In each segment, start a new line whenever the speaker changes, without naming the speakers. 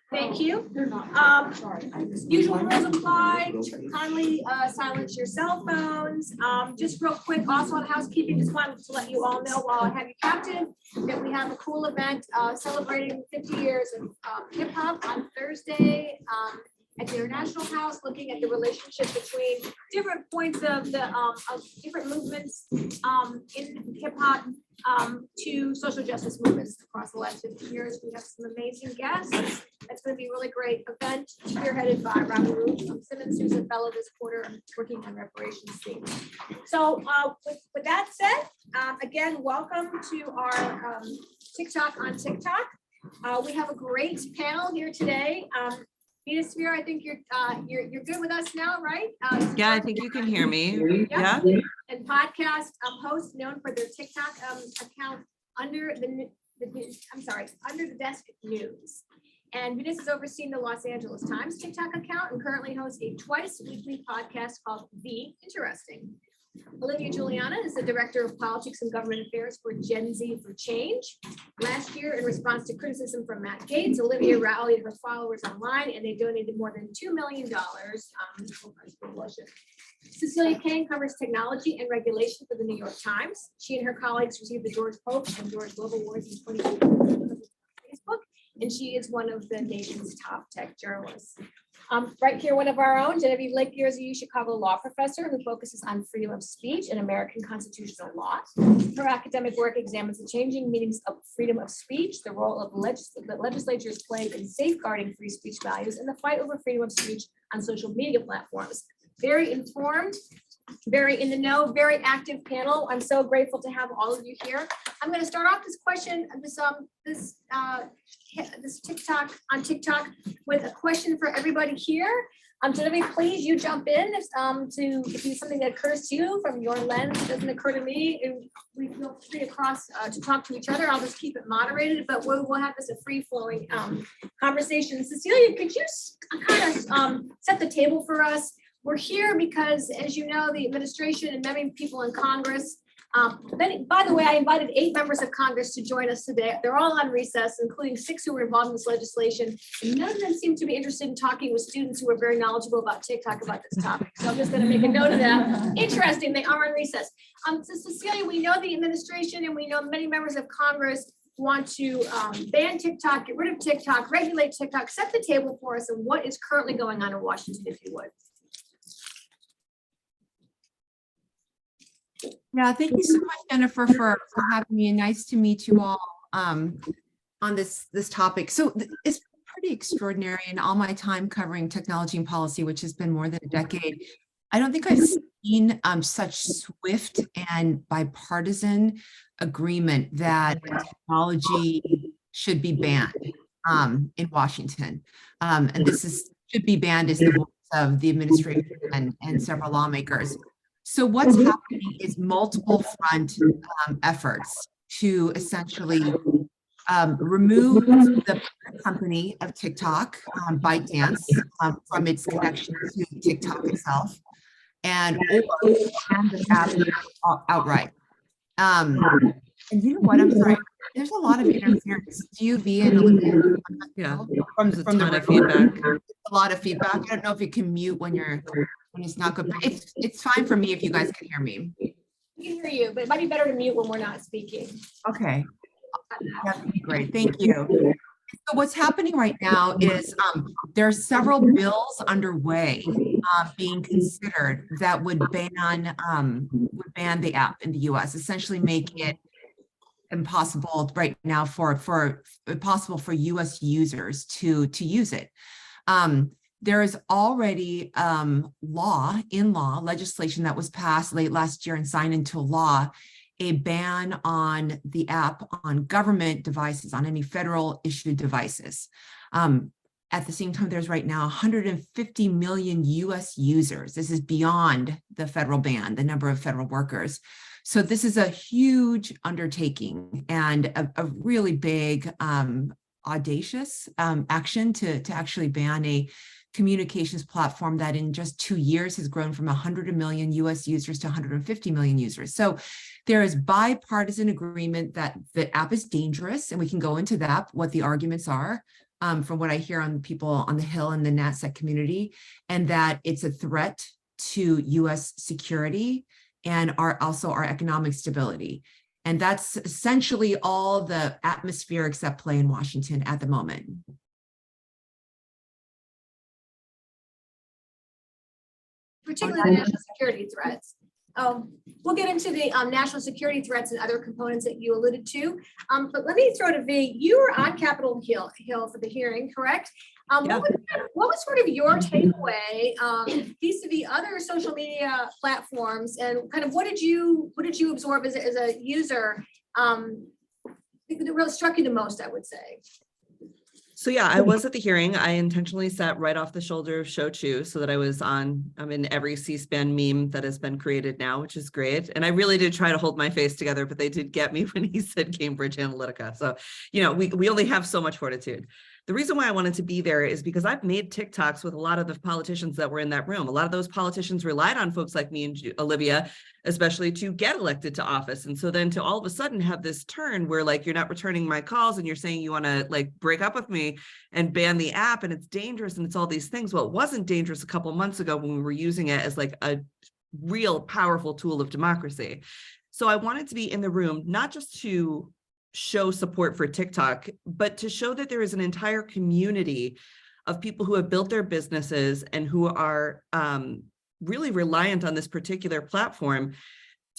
Thank you. Usual rules apply. Kindly silence your cell phones. Just real quick, also on housekeeping, just wanted to let you all know while I have you captive that we have a cool event celebrating 50 years of hip hop on Thursday at the International House, looking at the relationship between different points of the of different movements in hip hop to social justice movements across the last 50 years. We have some amazing guests. It's going to be a really great event, spearheaded by Raoul Simmons, who's a fellow this quarter working on reparations themes. So with that said, again, welcome to our TikTok on TikTok. We have a great panel here today. Vitus, I think you're good with us now, right?
Yeah, I think you can hear me. Yeah.
And podcast host known for their TikTok account under the Desk News. And Vitus has overseen the Los Angeles Times TikTok account and currently hosts a twice weekly podcast called The Interesting. Olivia Julianna is the Director of Politics and Government Affairs for Gen Z for Change. Last year, in response to criticism from Matt Gaetz, Olivia rallied her followers online and they donated more than $2 million. Cecilia Kang covers technology and regulation for the New York Times. She and her colleagues received the George Pope and George Love Awards in 2020 on Facebook, and she is one of the nation's top tech journalists. Right here, one of our own, Genevieve Lakier is a UChicago law professor who focuses on freedom of speech and American constitutional law. Her academic work examines the changing meanings of freedom of speech, the role of the legislatures played in safeguarding free speech values, and the fight over freedom of speech on social media platforms. Very informed, very in the know, very active panel. I'm so grateful to have all of you here. I'm going to start off this question, this TikTok on TikTok with a question for everybody here. Genevieve, please, you jump in if you something that occurs to you from your lens doesn't occur to me. And we feel free to talk to each other. I'll just keep it moderated, but we'll have this a free-flowing conversation. Cecilia, could you kind of set the table for us? We're here because, as you know, the administration and many people in Congress, by the way, I invited 8 members of Congress to join us today. They're all on recess, including 6 who were involved in this legislation. And none of them seem to be interested in talking with students who are very knowledgeable about TikTok about this topic. So I'm just going to make a note of that. Interesting, they are on recess. So Cecilia, we know the administration and we know many members of Congress want to ban TikTok, get rid of TikTok, regulate TikTok. Set the table for us and what is currently going on in Washington, if you would.
Yeah, thank you so much, Jennifer, for having me, and nice to meet you all on this topic. So it's pretty extraordinary in all my time covering technology and policy, which has been more than a decade. I don't think I've seen such swift and bipartisan agreement that technology should be banned in Washington. And this should be banned as the voice of the administration and several lawmakers. So what's happening is multiple front efforts to essentially remove the company of TikTok, ByteDance, from its connection to TikTok itself, and ban the app outright. And you know what? I'm sorry. There's a lot of interference. Do you be in Olivia?
Yeah, from the feedback.
A lot of feedback. I don't know if you can mute when it's not good. It's fine for me if you guys can hear me.
We can hear you, but it might be better to mute when we're not speaking.
Okay. That would be great. Thank you. So what's happening right now is there are several bills underway being considered that would ban the app in the U.S., essentially make it impossible right now for U.S. users to use it. There is already legislation that was passed late last year and signed into law, a ban on the app on government devices, on any federal issued devices. At the same time, there's right now 150 million US users. This is beyond the federal ban, the number of federal workers. So this is a huge undertaking and a really big, audacious action to actually ban a communications platform that in just 2 years has grown from 100 million US users to 150 million users. So there is bipartisan agreement that the app is dangerous, and we can go into that, what the arguments are. from what I hear on people on the Hill and the NatSec community, and that it's a threat to US security and also our economic stability. And that's essentially all the atmospherics that play in Washington at the moment.
Particularly the national security threats. We'll get into the national security threats and other components that you alluded to. But let me throw to V. You were on Capitol Hill for the hearing, correct?
Yeah.
What was sort of your takeaway vis-a-vis other social media platforms, and kind of what did you absorb as a user that really struck you the most, I would say?
So yeah, I was at the hearing. I intentionally sat right off the shoulder of Show Chu so that I'm in every C-SPAN meme that has been created now, which is great. And I really did try to hold my face together, but they did get me when he said Cambridge Analytica. So, we only have so much fortitude. The reason why I wanted to be there is because I've made TikToks with a lot of the politicians that were in that room. A lot of those politicians relied on folks like me and Olivia, especially to get elected to office. And so then to all of a sudden have this turn where like, you're not returning my calls and you're saying you want to like break up with me and ban the app and it's dangerous and it's all these things. Well, it wasn't dangerous a couple of months ago when we were using it as like a real powerful tool of democracy. So I wanted to be in the room, not just to show support for TikTok, but to show that there is an entire community of people who have built their businesses and who are really reliant on this particular platform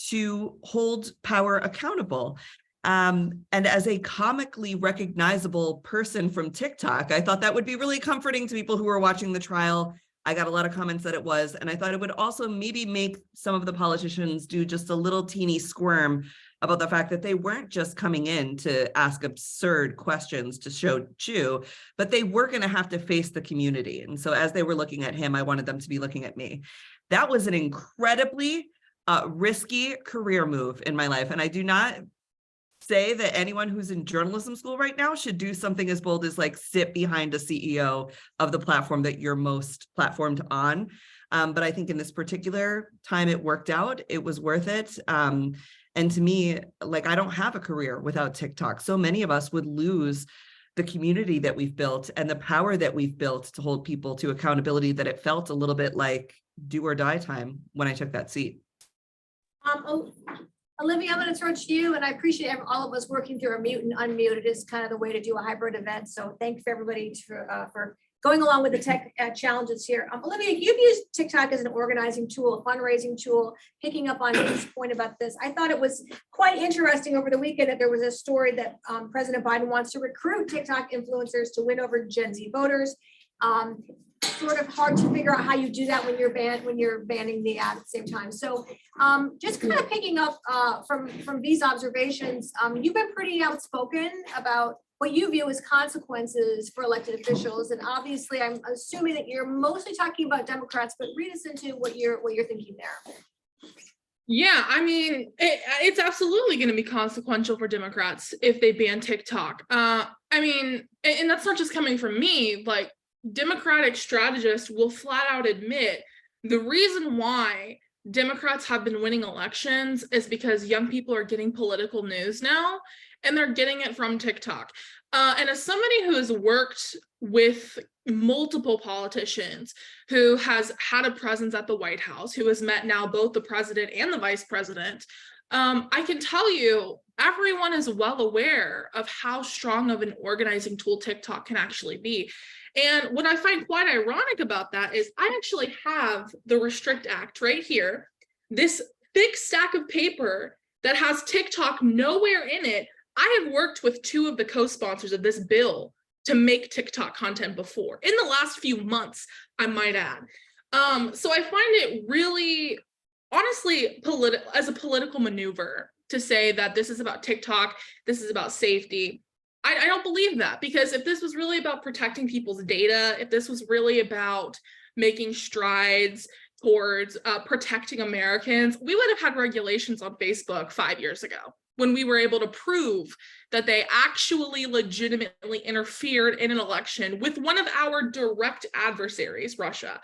to hold power accountable. And as a comically recognizable person from TikTok, I thought that would be really comforting to people who were watching the trial. I got a lot of comments that it was, and I thought it would also maybe make some of the politicians do just a little teeny squirm about the fact that they weren't just coming in to ask absurd questions to Show Chu, but they were going to have to face the community. And so as they were looking at him, I wanted them to be looking at me. That was an incredibly risky career move in my life. And I do not say that anyone who's in journalism school right now should do something as bold as like sit behind a CEO of the platform that you're most platformed on. But I think in this particular time, it worked out. It was worth it. And to me, like, I don't have a career without TikTok. So many of us would lose the community that we've built and the power that we've built to hold people to accountability, that it felt a little bit like do or die time when I took that seat.
Olivia, I'm going to throw it to you, and I appreciate all of us working through a mute and unmute. It is kind of the way to do a hybrid event. So thanks for everybody for going along with the tech challenges here. Olivia, you've used TikTok as an organizing tool, a fundraising tool, picking up on his point about this. I thought it was quite interesting over the weekend that there was a story that President Biden wants to recruit TikTok influencers to win over Gen Z voters. Sort of hard to figure out how you do that when you're banning the ad at the same time. So just kind of picking up from these observations, you've been pretty outspoken about what you view as consequences for elected officials. And obviously I'm assuming that you're mostly talking about Democrats, but read us into what you're thinking there.
Yeah, I mean, it's absolutely going to be consequential for Democrats if they ban TikTok. I mean, and that's not just coming from me, like Democratic strategists will flat out admit the reason why Democrats have been winning elections is because young people are getting political news now, and they're getting it from TikTok. And as somebody who has worked with multiple politicians, who has had a presence at the White House, who has met now both the president and the vice president, I can tell you, everyone is well aware of how strong of an organizing tool TikTok can actually be. And what I find quite ironic about that is I actually have the Restrict Act right here, this thick stack of paper that has TikTok nowhere in it. I have worked with two of the co-sponsors of this bill to make TikTok content before, in the last few months, I might add. So I find it really, honestly, as a political maneuver to say that this is about TikTok, this is about safety. I don't believe that, because if this was really about protecting people's data, if this was really about making strides towards protecting Americans, we would have had regulations on Facebook 5 years ago, when we were able to prove that they actually legitimately interfered in an election with one of our direct adversaries, Russia.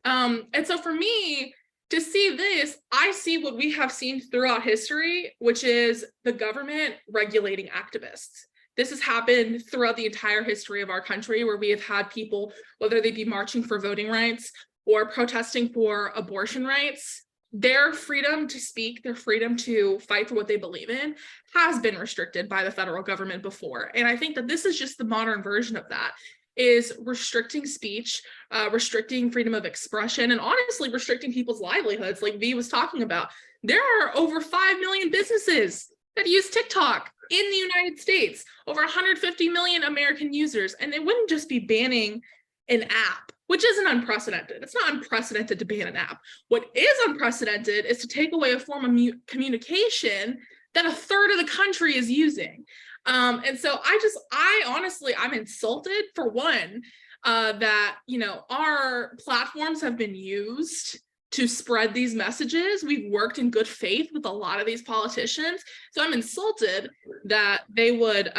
And so for me, to see this, I see what we have seen throughout history, which is the government regulating activists. This has happened throughout the entire history of our country, where we have had people, whether they be marching for voting rights or protesting for abortion rights, their freedom to speak, their freedom to fight for what they believe in has been restricted by the federal government before. And I think that this is just the modern version of that, is restricting speech, restricting freedom of expression, and honestly restricting people's livelihoods. Like V was talking about, there are over 5 million businesses that use TikTok in the United States, over 150 million American users. And it wouldn't just be banning an app, which isn't unprecedented. It's not unprecedented to ban an app. What is unprecedented is to take away a form of communication that a third of the country is using. And so I'm insulted, for one, that, you know, our platforms have been used to spread these messages. We've worked in good faith with a lot of these politicians. So I'm insulted that they would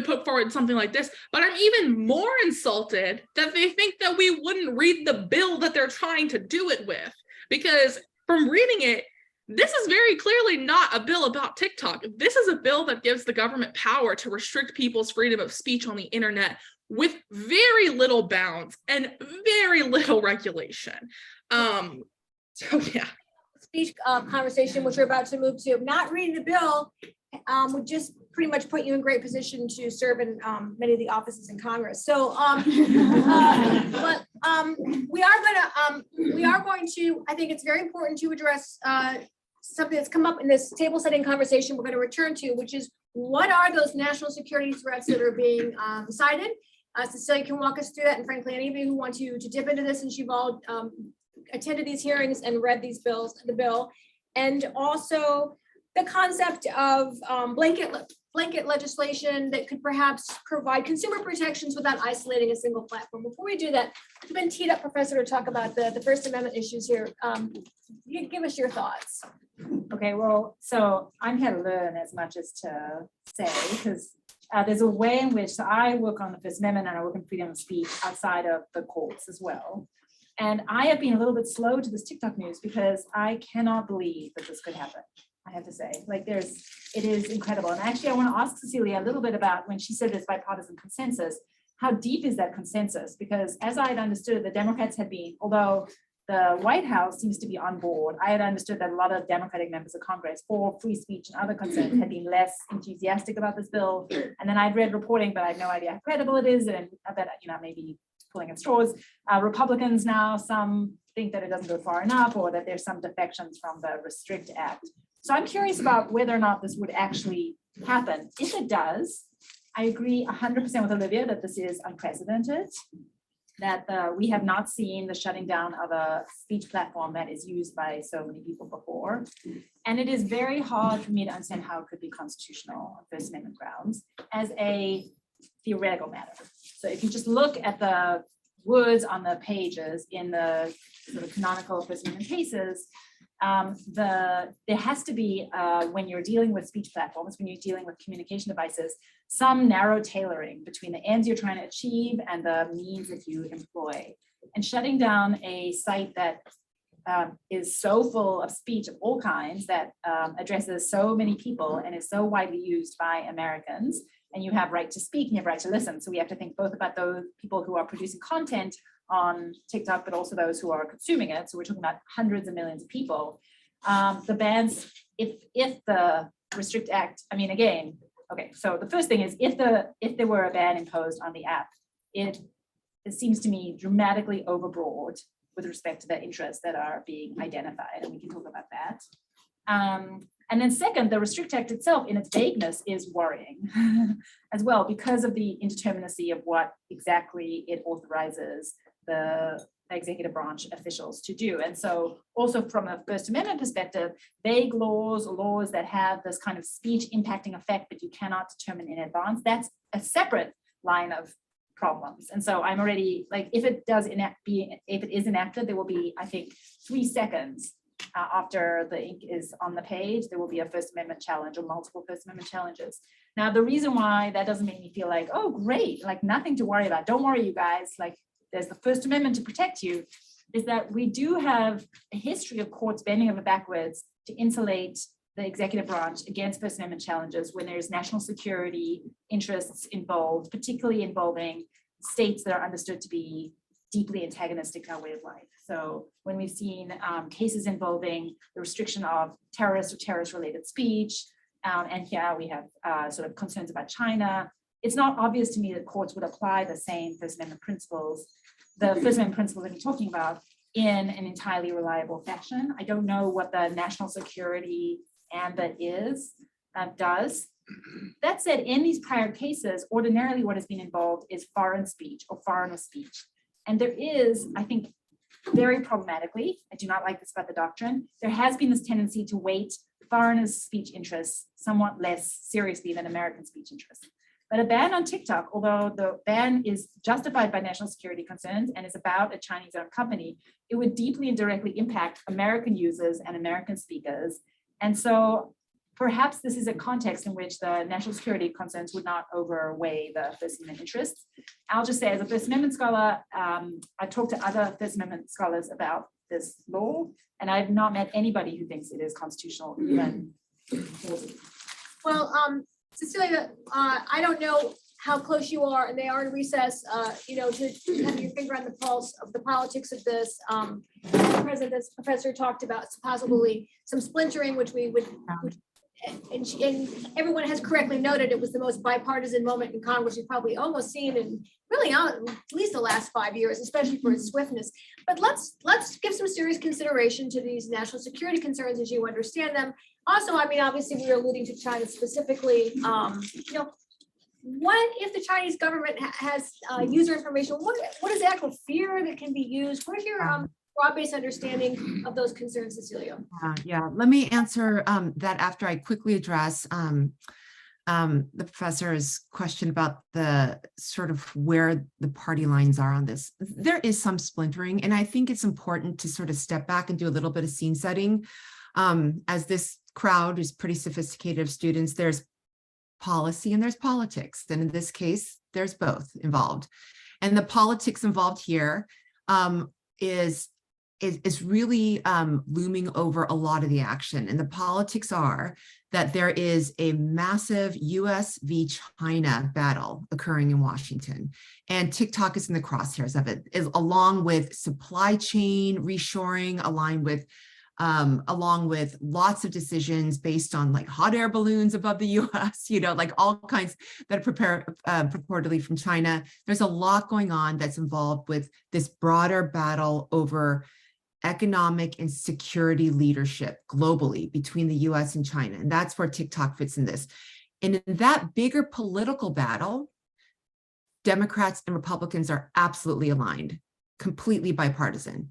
put forward something like this, but I'm even more insulted that they think that we wouldn't read the bill that they're trying to do it with, because from reading it, this is very clearly not a bill about TikTok. This is a bill that gives the government power to restrict people's freedom of speech on the internet with very little bounds and very little regulation. So yeah.
Speech conversation, which we're about to move to, not reading the bill would just pretty much put you in great position to serve in many of the offices in Congress. So, we are going to, I think it's very important to address something that's come up in this table setting conversation we're going to return to, which is, what are those national security threats that are being cited? Cecilia can walk us through that, and frankly, any of you who want to dip into this, and you've all attended these hearings and read these bills, the bill, and also the concept of blanket legislation that could perhaps provide consumer protections without isolating a single platform. Before we do that, we've been teed up, Professor, to talk about the First Amendment issues here. You can give us your thoughts.
Okay, well, so I'm here to learn as much as to say, because there's a way in which, so I work on the First Amendment and I work in freedom of speech outside of the courts as well. And I have been a little bit slow to this TikTok news because I cannot believe that this could happen. I have to say, like, it is incredible. And actually, I want to ask Cecilia a little bit about, when she said this bipartisan consensus, how deep is that consensus? Because as I had understood, the Democrats had been, although the White House seems to be on board, I had understood that a lot of Democratic members of Congress for free speech and other concerns had been less enthusiastic about this bill. And then I'd read reporting, but I have no idea how credible it is. And I bet, you know, maybe pulling at straws. Republicans now, some think that it doesn't go far enough, or that there's some defections from the Restrict Act. So I'm curious about whether or not this would actually happen. If it does, I agree 100% with Olivia that this is unprecedented, that we have not seen the shutting down of a speech platform that is used by so many people before. And it is very hard for me to understand how it could be constitutional on First Amendment grounds as a theoretical matter. So if you just look at the words on the pages in the sort of canonical First Amendment cases, there has to be, when you're dealing with speech platforms, when you're dealing with communication devices, some narrow tailoring between the ends you're trying to achieve and the means that you employ. And shutting down a site that is so full of speech of all kinds, that addresses so many people and is so widely used by Americans, and you have right to speak and you have right to listen. So we have to think both about those people who are producing content on TikTok, but also those who are consuming it. So we're talking about hundreds of millions of people. The bans, if the Restrict Act, I mean, again, okay, so the first thing is, if there were a ban imposed on the app, it seems to me dramatically overbroad with respect to the interests that are being identified, and we can talk about that. And then second, the Restrict Act itself in its vagueness is worrying as well, because of the indeterminacy of what exactly it authorizes the executive branch officials to do. And so also from a First Amendment perspective, vague laws or laws that have this kind of speech impacting effect but you cannot determine in advance, that's a separate line of problems. And so I'm already, like, if it is enacted, there will be, I think, 3 seconds after the ink is on the page, there will be a First Amendment challenge or multiple First Amendment challenges. Now, the reason why that doesn't make me feel like, oh, great, like nothing to worry about. Don't worry, you guys, like there's the First Amendment to protect you, is that we do have a history of courts bending over backwards to insulate the executive branch against First Amendment challenges when there's national security interests involved, particularly involving states that are understood to be deeply antagonistic to our way of life. So when we've seen cases involving the restriction of terrorist or terrorist-related speech, and here we have sort of concerns about China, it's not obvious to me that courts would apply the same First Amendment principles, the First Amendment principles that we're talking about, in an entirely reliable fashion. I don't know what the national security ambit does. That said, in these prior cases, ordinarily what has been involved is foreign speech or foreigner speech. And there is, I think, very problematically, I do not like this about the doctrine, there has been this tendency to weight foreigners' speech interests somewhat less seriously than American speech interests. But a ban on TikTok, although the ban is justified by national security concerns and is about a Chinese-owned company, it would deeply and directly impact American users and American speakers. And so perhaps this is a context in which the national security concerns would not outweigh the First Amendment interests. I'll just say, as a First Amendment scholar, I talked to other First Amendment scholars about this law, and I've not met anybody who thinks it is constitutional, even.
Well, Cecilia, I don't know how close you are, and they are in recess, to have your finger on the pulse of the politics of this. The president, this professor talked about possibly some splintering, which we would, and everyone has correctly noted it was the most bipartisan moment in Congress we've probably almost seen in really at least the last 5 years, especially for its swiftness. But let's give some serious consideration to these national security concerns as you understand them. Also, I mean, obviously we were alluding to China specifically. What if the Chinese government has user information? What is the actual fear that can be used? What is your broad-based understanding of those concerns, Cecilia?
Yeah. Let me answer that after I quickly address the professor's question about the sort of where the party lines are on this. There is some splintering, and I think it's important to sort of step back and do a little bit of scene setting. As this crowd is pretty sophisticated of students, there's policy and there's politics. And in this case, there's both involved. And the politics involved here is really looming over a lot of the action. And the politics are that there is a massive US v. China battle occurring in Washington. And TikTok is in the crosshairs of it, along with supply chain reshoring, along with lots of decisions based on like hot air balloons above the US, like all kinds that are purportedly from China. There's a lot going on that's involved with this broader battle over economic and security leadership globally between the US and China. And that's where TikTok fits in this. And in that bigger political battle, Democrats and Republicans are absolutely aligned, completely bipartisan.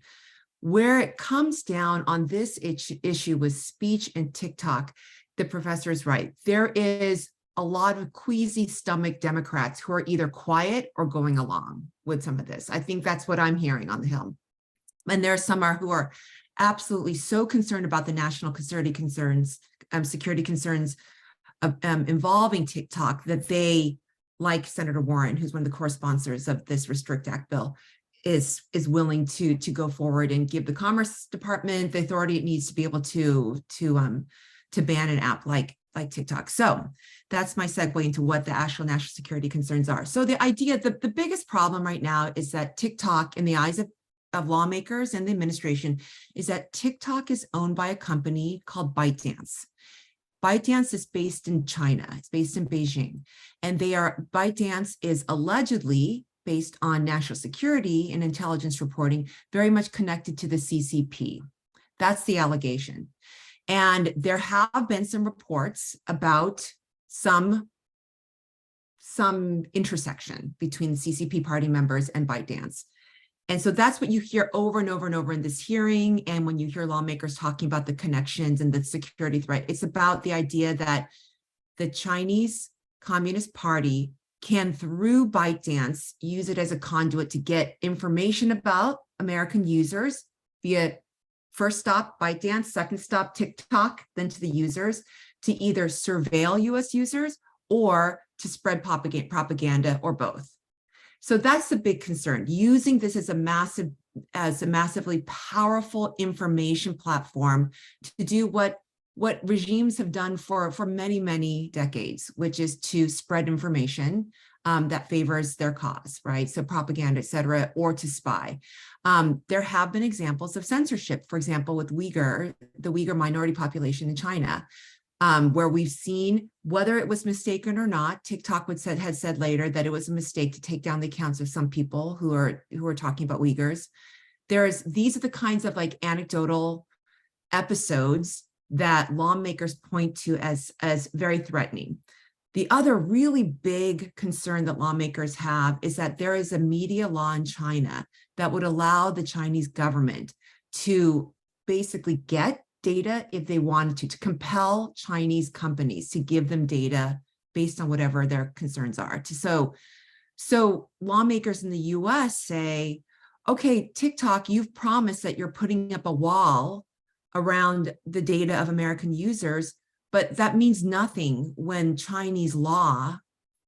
Where it comes down on this issue with speech and TikTok, the professor is right. There is a lot of queasy stomach Democrats who are either quiet or going along with some of this. I think that's what I'm hearing on the Hill. And there are some who are absolutely so concerned about the national security concerns involving TikTok that they, like Senator Warren, who's one of the co-sponsors of this Restrict Act bill, is willing to go forward and give the Commerce Department the authority it needs to be able to ban an app like TikTok. So that's my segue into what the actual national security concerns are. So the idea that the biggest problem right now is that TikTok, in the eyes of lawmakers and the administration, is that TikTok is owned by a company called ByteDance. ByteDance is based in China. It's based in Beijing. And ByteDance is allegedly, based on national security and intelligence reporting, very much connected to the CCP. That's the allegation. And there have been some reports about some intersection between CCP party members and ByteDance. And so that's what you hear over and over and over in this hearing. And when you hear lawmakers talking about the connections and the security threat, it's about the idea that the Chinese Communist Party can, through ByteDance, use it as a conduit to get information about American users via first stop ByteDance, second stop TikTok, then to the users, to either surveil US users or to spread propaganda or both. So that's the big concern, using this as a massively powerful information platform to do what what regimes have done for many, many decades, which is to spread information that favors their cause, right? So propaganda, et cetera, or to spy. There have been examples of censorship, for example, with the Uyghur minority population in China, where we've seen, whether it was mistaken or not, TikTok has said later that it was a mistake to take down the accounts of some people who are talking about Uyghurs. These are the kinds of like anecdotal episodes that lawmakers point to as very threatening. The other really big concern that lawmakers have is that there is a media law in China that would allow the Chinese government to basically get data if they wanted to compel Chinese companies to give them data based on whatever their concerns are. So lawmakers in the US say, okay, TikTok, you've promised that you're putting up a wall around the data of American users, but that means nothing when Chinese law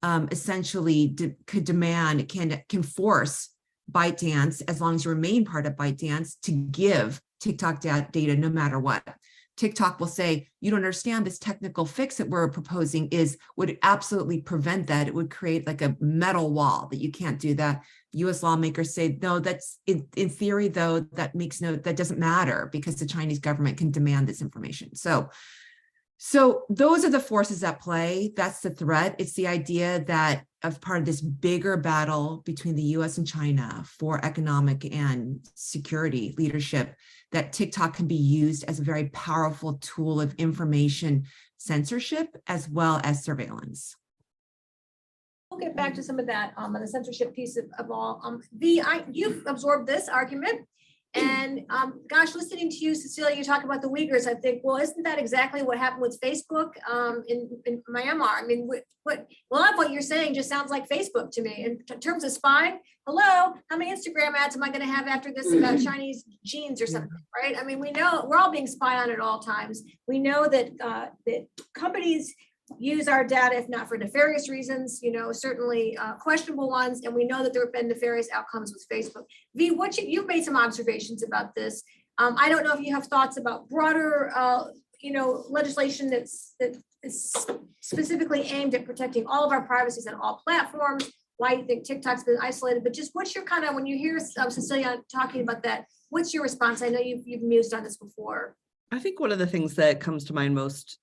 essentially can force ByteDance, as long as you remain part of ByteDance, to give TikTok data no matter what. TikTok will say, you don't understand, this technical fix that we're proposing would absolutely prevent that. It would create like a metal wall that you can't do that. US lawmakers say, no, that's in theory, though, that doesn't matter because the Chinese government can demand this information. So those are the forces at play. That's the threat. It's the idea that of part of this bigger battle between the US and China for economic and security leadership, that TikTok can be used as a very powerful tool of information censorship as well as surveillance.
We'll get back to some of that on the censorship piece of all. You've absorbed this argument. And gosh, listening to you, Cecilia, you talk about the Uyghurs, I think, well, isn't that exactly what happened with Facebook in Myanmar? I mean, a lot of what you're saying just sounds like Facebook to me. In terms of spying, hello, how many Instagram ads am I going to have after this about Chinese jeans or something, right? I mean, we know we're all being spied on at all times. We know that that companies use our data, if not for nefarious reasons, certainly questionable ones. And we know that there have been nefarious outcomes with Facebook. V, you've made some observations about this. I don't know if you have thoughts about broader, legislation that is specifically aimed at protecting all of our privacies on all platforms. Why you think TikTok's been isolated, but just what's your kind of, when you hear Cecilia talking about that, what's your response? I know you've mused on this before.
I think one of the things that comes to mind most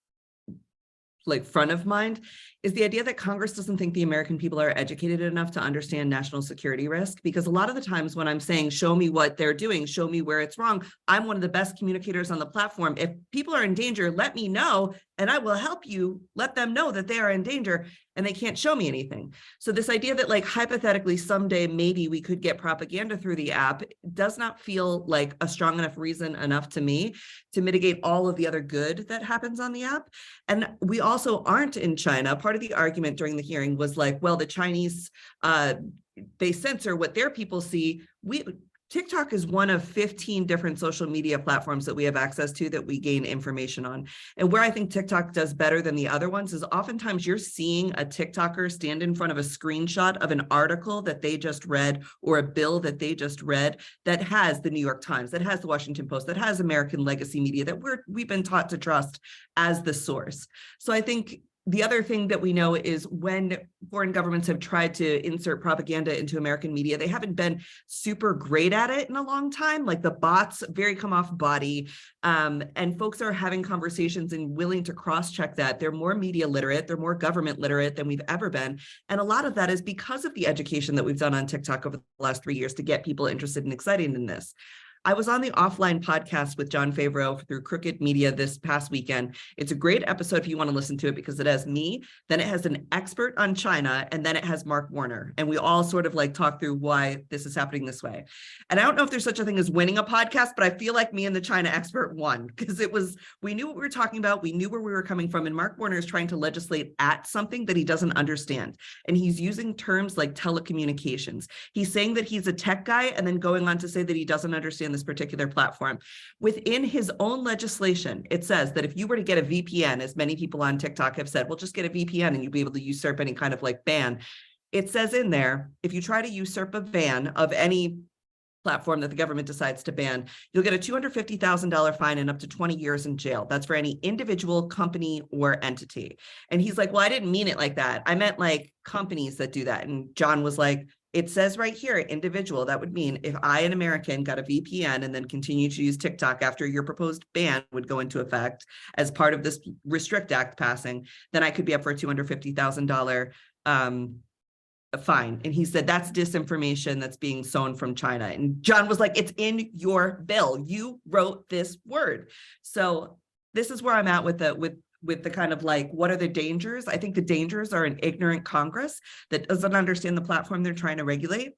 front of mind is the idea that Congress doesn't think the American people are educated enough to understand national security risk. Because a lot of the times when I'm saying, show me what they're doing, show me where it's wrong, I'm one of the best communicators on the platform. If people are in danger, let me know, and I will help you let them know that they are in danger, and they can't show me anything. So this idea that hypothetically someday maybe we could get propaganda through the app does not feel like a strong enough reason enough to me to mitigate all of the other good that happens on the app. And we also aren't in China. Part of the argument during the hearing was well, the Chinese, they censor what their people see. TikTok is one of 15 different social media platforms that we have access to that we gain information on. And where I think TikTok does better than the other ones is oftentimes you're seeing a TikToker stand in front of a screenshot of an article that they just read or a bill that they just read that has the New York Times, that has the Washington Post, that has American legacy media that we've been taught to trust as the source. So I think the other thing that we know is when foreign governments have tried to insert propaganda into American media, they haven't been super great at it in a long time. The bots very come off body, and folks are having conversations and willing to cross-check that. They're more media literate, they're more government literate than we've ever been. And a lot of that is because of the education that we've done on TikTok over the last 3 years to get people interested and excited in this. I was on the offline podcast with John Favreau through Crooked Media this past weekend. It's a great episode if you want to listen to it because it has me, then it has an expert on China, and then it has Mark Warner. And we all sort of talk through why this is happening this way. And I don't know if there's such a thing as winning a podcast, but I feel like me and the China expert won because we knew what we were talking about. We knew where we were coming from. And Mark Warner is trying to legislate at something that he doesn't understand. And he's using terms like telecommunications. He's saying that he's a tech guy and then going on to say that he doesn't understand this particular platform. Within his own legislation, it says that if you were to get a VPN, as many people on TikTok have said, well, just get a VPN and you'll be able to usurp any kind of ban. It says in there, if you try to usurp a ban of any platform that the government decides to ban, you'll get a $250,000 fine and up to 20 years in jail. That's for any individual, company, or entity. And he's like, well, I didn't mean it like that. I meant like companies that do that. And John was like, it says right here, individual. That would mean if I, an American, got a VPN and then continue to use TikTok after your proposed ban would go into effect as part of this Restrict Act passing, then I could be up for a $250,000 a fine. And he said, that's disinformation that's being sown from China. And John was like, it's in your bill. You wrote this word. So this is where I'm at with the kind of like, what are the dangers? I think the dangers are an ignorant Congress that doesn't understand the platform they're trying to regulate,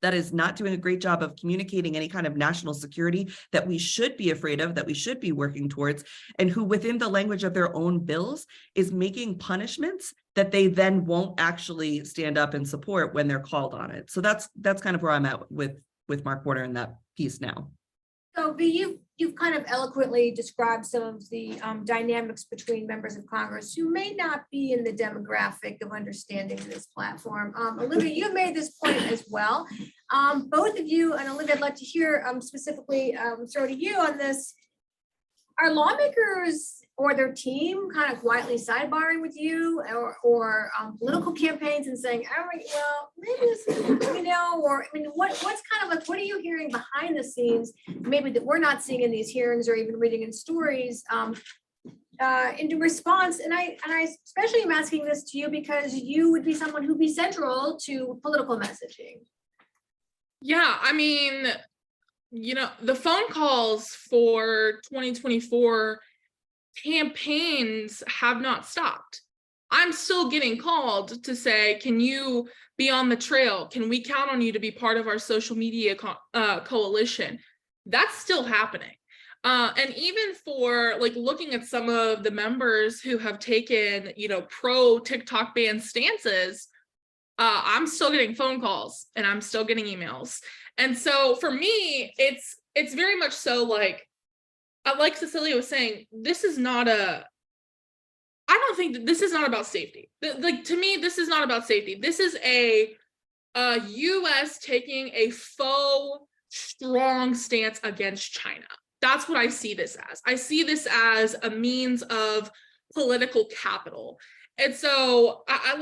that is not doing a great job of communicating any kind of national security that we should be afraid of, that we should be working towards, and who within the language of their own bills is making punishments that they then won't actually stand up and support when they're called on it. So that's kind of where I'm at with Mark Warner in that piece now.
So you've kind of eloquently described some of the dynamics between members of Congress who may not be in the demographic of understanding this platform. Olivia, you made this point as well. Both of you, and Olivia, I'd like to hear specifically throw to you on this. Are lawmakers or their team kind of quietly sidebarring with you, or political campaigns and saying, all right, well, maybe this is, or I mean, what's kind of like, what are you hearing behind the scenes, maybe that we're not seeing in these hearings or even reading in stories in response? And I especially am asking this to you because you would be someone who'd be central to political messaging.
Yeah, I mean, the phone calls for 2024 campaigns have not stopped. I'm still getting called to say, can you be on the trail? Can we count on you to be part of our social media coalition? That's still happening. And even for like looking at some of the members who have taken, pro TikTok ban stances, I'm still getting phone calls and I'm still getting emails. And so for me, it's very much so like Cecilia was saying, this is not I don't think that this is not about safety. Like, to me, this is not about safety. This is a U.S. taking a faux strong stance against China. That's what I see this as. I see this as a means of political capital. And so I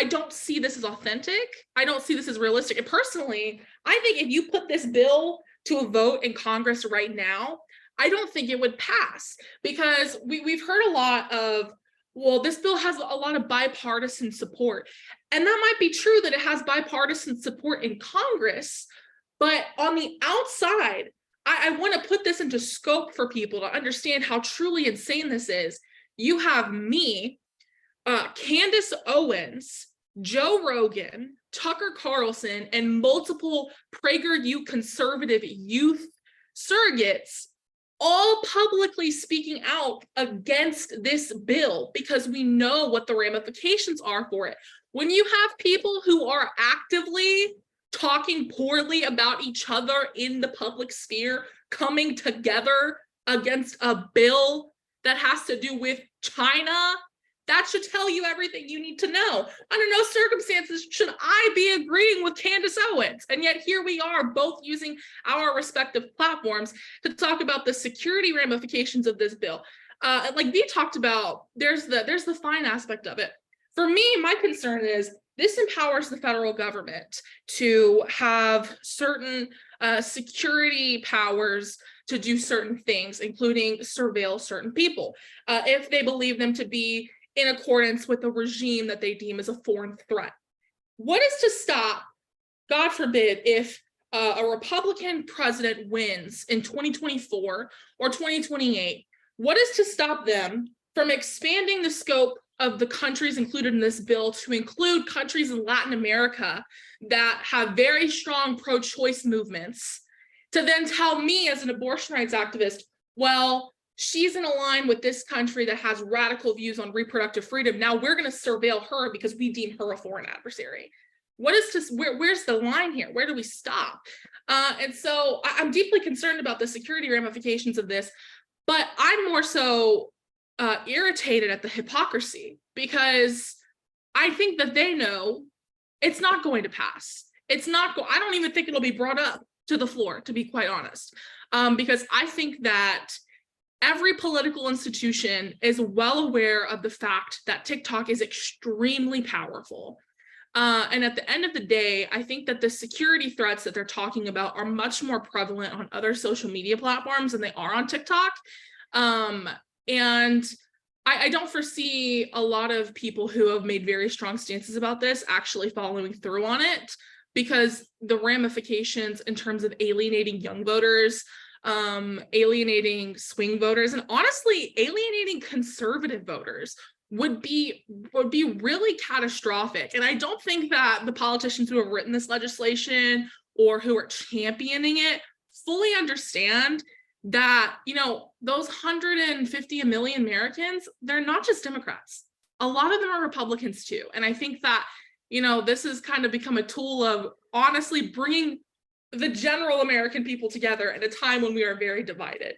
don't see this as authentic. I don't see this as realistic. And personally, I think if you put this bill to a vote in Congress right now, I don't think it would pass, because we've heard a lot of, well, this bill has a lot of bipartisan support. And that might be true that it has bipartisan support in Congress, but on the outside, I want to put this into scope for people to understand how truly insane this is. You have me, Candace Owens, Joe Rogan, Tucker Carlson, and multiple PragerU conservative youth surrogates all publicly speaking out against this bill because we know what the ramifications are for it. When you have people who are actively talking poorly about each other in the public sphere coming together against a bill that has to do with China, that should tell you everything you need to know. Under no circumstances should I be agreeing with Candace Owens. And yet here we are both using our respective platforms to talk about the security ramifications of this bill. Like Vee talked about, there's the fine aspect of it. For me, my concern is this empowers the federal government to have certain security powers to do certain things, including surveil certain people, if they believe them to be in accordance with a regime that they deem as a foreign threat. What is to stop, God forbid, if a Republican president wins in 2024 or 2028, what is to stop them from expanding the scope of the countries included in this bill to include countries in Latin America that have very strong pro-choice movements, to then tell me as an abortion rights activist, well, she's in a line with this country that has radical views on reproductive freedom. Now we're going to surveil her because we deem her a foreign adversary. Where's the line here? Where do we stop? And so I'm deeply concerned about the security ramifications of this, but I'm more so irritated at the hypocrisy, because I think that they know it's not going to pass. It's not, I don't even think it'll be brought up to the floor, to be quite honest. Because I think that every political institution is well aware of the fact that TikTok is extremely powerful. And at the end of the day, I think that the security threats that they're talking about are much more prevalent on other social media platforms than they are on TikTok. And I don't foresee a lot of people who have made very strong stances about this actually following through on it, because the ramifications in terms of alienating young voters, alienating swing voters, and honestly alienating conservative voters would be really catastrophic. And I don't think that the politicians who have written this legislation or who are championing it fully understand that, you know, those 150 million Americans, they're not just Democrats. A lot of them are Republicans too. And I think that, you know, this has kind of become a tool of honestly bringing the general American people together at a time when we are very divided.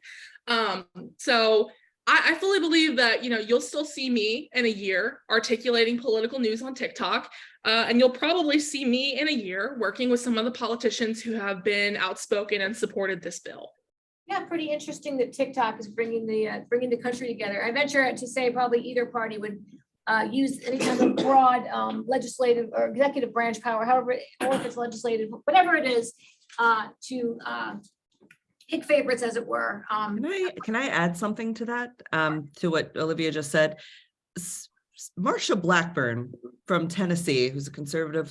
So I fully believe that, you know, you'll still see me in a year articulating political news on TikTok, and you'll probably see me in a year working with some of the politicians who have been outspoken and supported this bill.
Yeah, pretty interesting that TikTok is bringing the country together. I venture to say probably either party would use any kind of broad legislative or executive branch power, however, or if it's legislative, whatever it is, to pick favorites, as it were.
Can I add something to that, to what Olivia just said? Marsha Blackburn from Tennessee, who's a conservative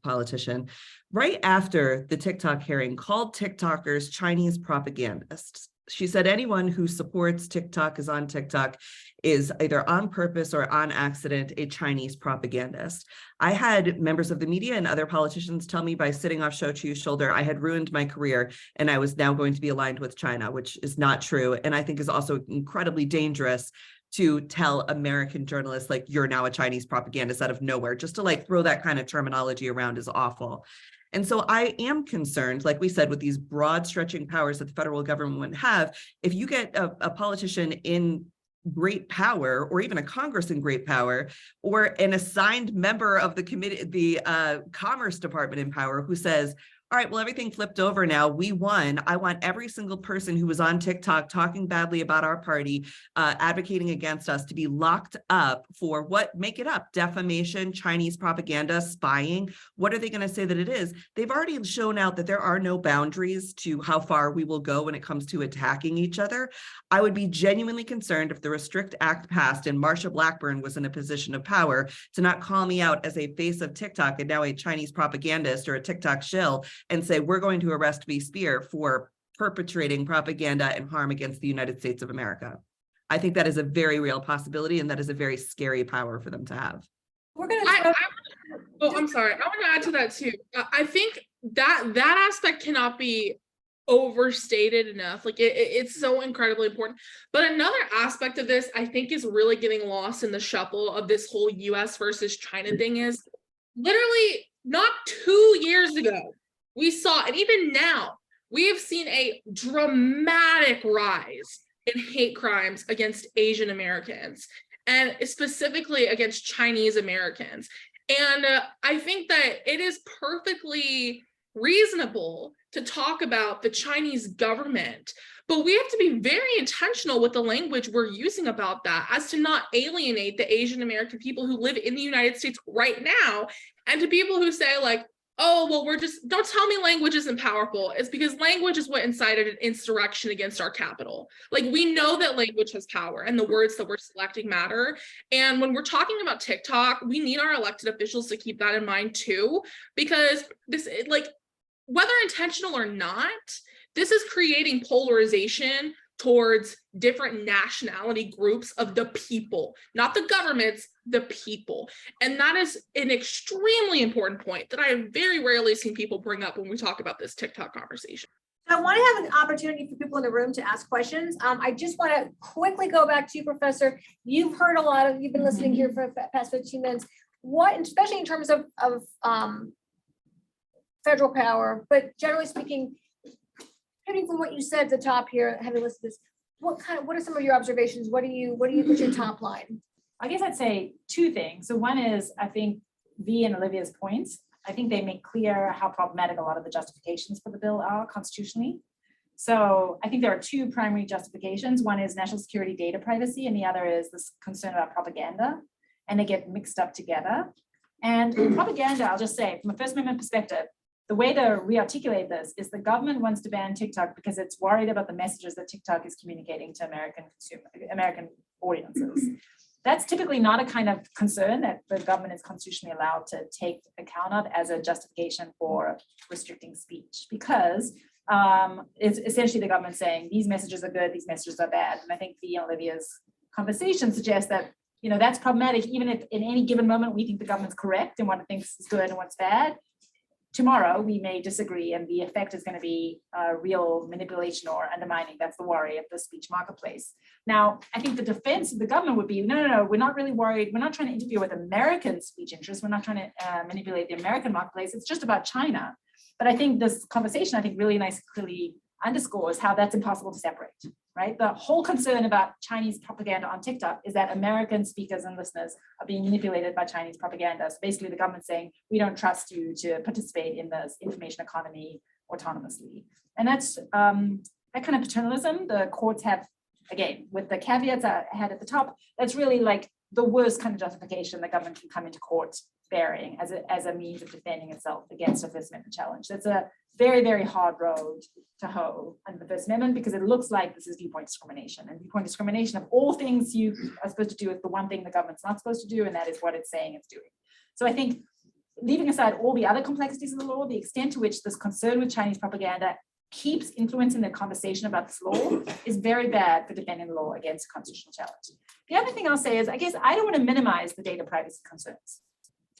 politician, right after the TikTok hearing, called TikTokers Chinese propagandists. She said anyone who supports TikTok is on TikTok is either on purpose or on accident a Chinese propagandist. I had members of the media and other politicians tell me by sitting off Shou Chu's shoulder, I had ruined my career and I was now going to be aligned with China, which is not true. And I think is also incredibly dangerous to tell American journalists, like, you're now a Chinese propagandist out of nowhere. Just to like throw that kind of terminology around is awful. And so I am concerned, like we said, with these broad stretching powers that the federal government would have. If you get a politician in great power, or even a Congress in great power, or an assigned member of the committee, the Commerce Department in power, who says, all right, well, everything flipped over now. We won. I want every single person who was on TikTok talking badly about our party, advocating against us, to be locked up for what? Make it up. Defamation, Chinese propaganda, spying. What are they going to say that it is? They've already shown out that there are no boundaries to how far we will go when it comes to attacking each other. I would be genuinely concerned if the Restrict Act passed and Marsha Blackburn was in a position of power to not call me out as a face of TikTok and now a Chinese propagandist or a TikTok shill, and say, we're going to arrest Spehar for perpetrating propaganda and harm against the United States of America. I think that is a very real possibility, and that is a very scary power for them to have.
We're going to.
I'm sorry. I want to add to that too. I think that aspect cannot be overstated enough. Like it's so incredibly important. But another aspect of this, I think, is really getting lost in the shuffle of this whole US versus China thing is literally not 2 years ago. We saw, and even now, we have seen a dramatic rise in hate crimes against Asian Americans, and specifically against Chinese Americans. And I think that it is perfectly reasonable to talk about the Chinese government, but we have to be very intentional with the language we're using about that, as to not alienate the Asian American people who live in the United States right now, and to people who say like, oh, well, don't tell me language isn't powerful. It's because language is what incited an insurrection against our capital. Like, we know that language has power and the words that we're selecting matter. And when we're talking about TikTok, we need our elected officials to keep that in mind too, because this, like, whether intentional or not, this is creating polarization towards different nationality groups of the people, not the governments, the people. And that is an extremely important point that I have very rarely seen people bring up when we talk about this TikTok conversation.
I want to have an opportunity for people in the room to ask questions. I just want to quickly go back to you, Professor. You've heard you've been listening here for the past 15 minutes. What, especially in terms of federal power, but generally speaking, depending from what you said at the top here, having listened to this, what are some of your observations? What's your top line?
I guess I'd say two things. So one is, I think V and Olivia's points. I think they make clear how problematic a lot of the justifications for the bill are constitutionally. So I think there are two primary justifications. One is national security data privacy, and the other is this concern about propaganda, and they get mixed up together. And in propaganda, I'll just say, from a First Amendment perspective, the way to re-articulate this is the government wants to ban TikTok because it's worried about the messages that TikTok is communicating to American audiences. That's typically not a kind of concern that the government is constitutionally allowed to take account of as a justification for restricting speech, because it's essentially the government saying these messages are good, these messages are bad. And I think the Olivia's conversation suggests that, you know, that's problematic, even if in any given moment we think the government's correct in what it thinks is good and what's bad. Tomorrow we may disagree, and the effect is going to be real manipulation or undermining. That's the worry of the speech marketplace. Now, I think the defense of the government would be, no, we're not really worried. We're not trying to interfere with American speech interests. We're not trying to manipulate the American marketplace. It's just about China. But I think this conversation, really nice, clearly underscores how that's impossible to separate, right? The whole concern about Chinese propaganda on TikTok is that American speakers and listeners are being manipulated by Chinese propaganda. So basically the government saying, we don't trust you to participate in this information economy autonomously. And that's that kind of paternalism the courts have, again, with the caveats I had at the top, that's really like the worst kind of justification the government can come into court bearing as a means of defending itself against a First Amendment challenge. That's a very, very hard road to hoe under the First Amendment, because it looks like this is viewpoint discrimination, and viewpoint discrimination of all things you are supposed to do is the one thing the government's not supposed to do, and that is what it's saying it's doing. So I think, leaving aside all the other complexities of the law, the extent to which this concern with Chinese propaganda keeps influencing the conversation about this law is very bad for defending the law against a constitutional challenge. The other thing I'll say is, I guess I don't want to minimize the data privacy concerns.